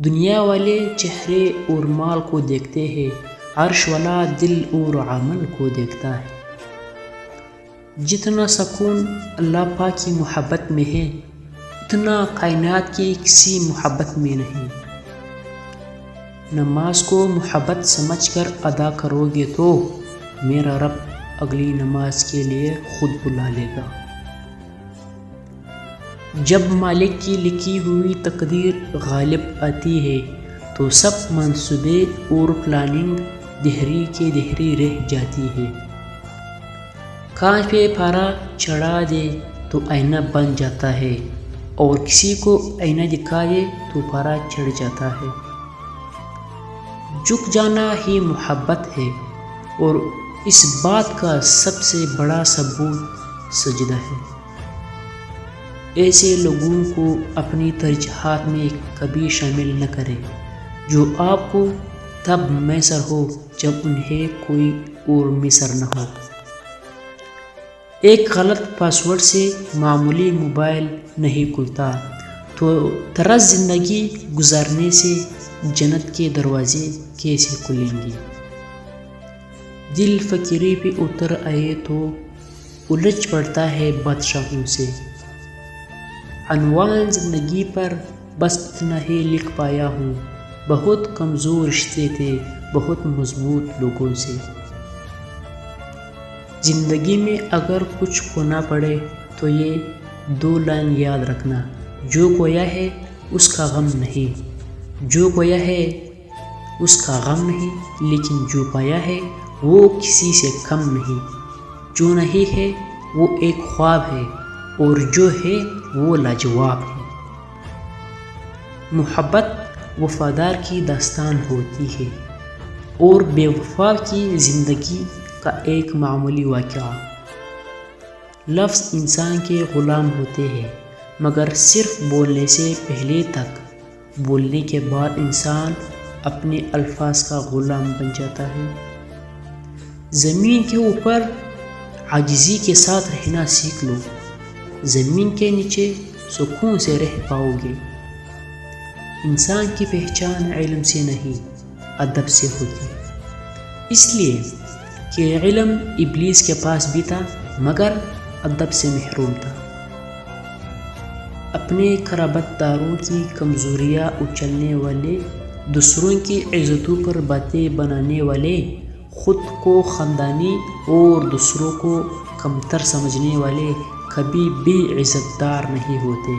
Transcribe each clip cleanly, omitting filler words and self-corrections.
دنیا والے چہرے اور مال کو دیکھتے ہیں، عرش والا دل اور عمل کو دیکھتا ہے۔ جتنا سکون اللہ پاک کی محبت میں ہے اتنا کائنات کی کسی محبت میں نہیں۔ نماز کو محبت سمجھ کر ادا کرو گے تو میرا رب اگلی نماز کے لیے خود بلا لے گا۔ جب مالک کی لکھی ہوئی تقدیر غالب آتی ہے تو سب منصوبے اور پلاننگ دہری کے دہری رہ جاتی ہے۔ کان پہ پھارا چڑھا دے تو آئینہ بن جاتا ہے اور کسی کو آئینہ دکھا دے تو پھارا چڑھ جاتا ہے۔ جھک جانا ہی محبت ہے اور اس بات کا سب سے بڑا ثبوت سجدہ ہے۔ ایسے لوگوں کو اپنی ترجیحات میں کبھی شامل نہ کریں جو آپ کو تب میسر ہو جب انہیں کوئی اور میسر نہ ہو۔ ایک غلط پاسورڈ سے معمولی موبائل نہیں کھلتا تو طرز زندگی گزارنے سے جنت کے دروازے کیسے کھلیں گے؟ دل فقیری پہ اتر آئے تو الجھ پڑتا ہے بادشاہوں سے۔ عنوان زندگی پر بس اتنا ہی لکھ پایا ہوں، بہت کمزور رشتے تھے بہت مضبوط لوگوں سے۔ زندگی میں اگر کچھ کھونا پڑے تو یہ 2 لائن یاد رکھنا: جو کھویا ہے اس کا غم نہیں، جو کھویا ہے اس کا غم نہیں، لیکن جو پایا ہے وہ کسی سے کم نہیں۔ جو نہیں ہے وہ ایک خواب ہے اور جو ہے وہ لاجواب ہے۔ محبت وفادار کی داستان ہوتی ہے اور بے وفا کی زندگی کا ایک معمولی واقعہ۔ لفظ انسان کے غلام ہوتے ہیں مگر صرف بولنے سے پہلے تک، بولنے کے بعد انسان اپنے الفاظ کا غلام بن جاتا ہے۔ زمین کے اوپر عاجزی کے ساتھ رہنا سیکھ لو، زمین کے نیچے سکون سے رہ پاؤ گے۔ انسان کی پہچان علم سے نہیں ادب سے ہوتی ہے، اس لیے کہ علم ابلیس کے پاس بھی تھا مگر ادب سے محروم تھا۔ اپنے قرابت داروں کی کمزوریاں اچھلنے والے، دوسروں کی عزتوں پر باتیں بنانے والے، خود کو خاندانی اور دوسروں کو کمتر سمجھنے والے کبھی بھی عزت دار نہیں ہوتے۔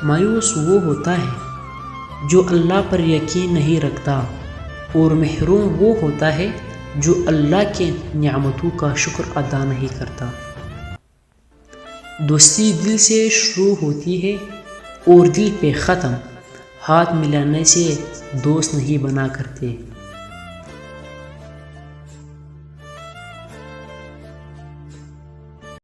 مایوس وہ ہوتا ہے جو اللہ پر یقین نہیں رکھتا اور محروم وہ ہوتا ہے جو اللہ کے نعمتوں کا شکر ادا نہیں کرتا۔ دوستی دل سے شروع ہوتی ہے اور دل پہ ختم۔ ہاتھ ملانے سے دوست نہیں بنا کرتے۔